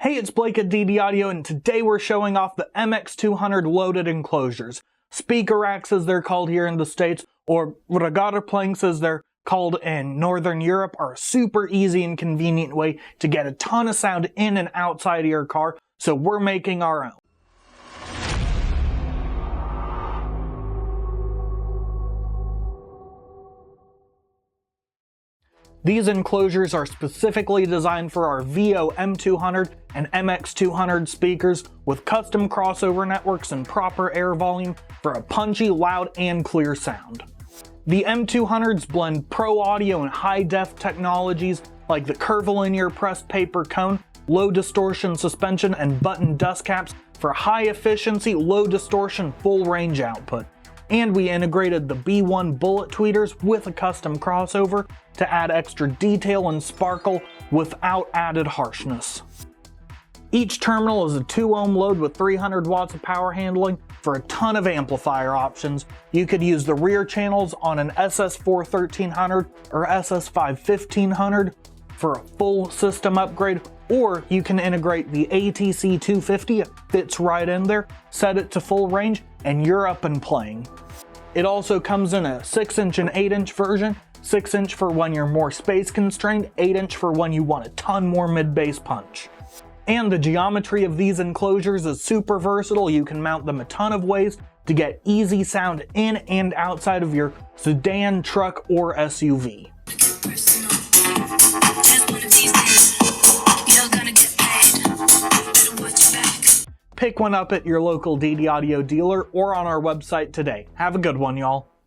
Hey, it's Blake at DD Audio, and today we're showing off the MX200 loaded enclosures. Speaker racks as they're called here in the States, or Raggar Planks as they're called in Northern Europe, are a super easy and convenient way to get a ton of sound in and outside of your car, so we're making our own. These enclosures are specifically designed for our LE-VO-M200 and MX200 speakers with custom crossover networks and proper air volume for a punchy, loud, and clear sound. The M200s blend pro audio and high-def technologies like the curvilinear pressed paper cone, low distortion suspension, and button dust caps for high efficiency, low distortion, full range output. And we integrated the B1 bullet tweeters with a custom crossover to add extra detail and sparkle without added harshness. Each terminal is a 2-ohm load with 300 watts of power handling for a ton of amplifier options. You could use the rear channels on an SS4 1300 or SS5 1500 for a full system upgrade, or you can integrate the ATC 250, it fits right in there, set it to full range, and you're up and playing. It also comes in a 6-inch and 8-inch version, 6-inch for when you're more space constrained, 8-inch for when you want a ton more mid-bass punch. And the geometry of these enclosures is super versatile. You can mount them a ton of ways to get easy sound in and outside of your sedan, truck, or SUV. Pick one up at your local DD Audio dealer or on our website today. Have a good one, y'all.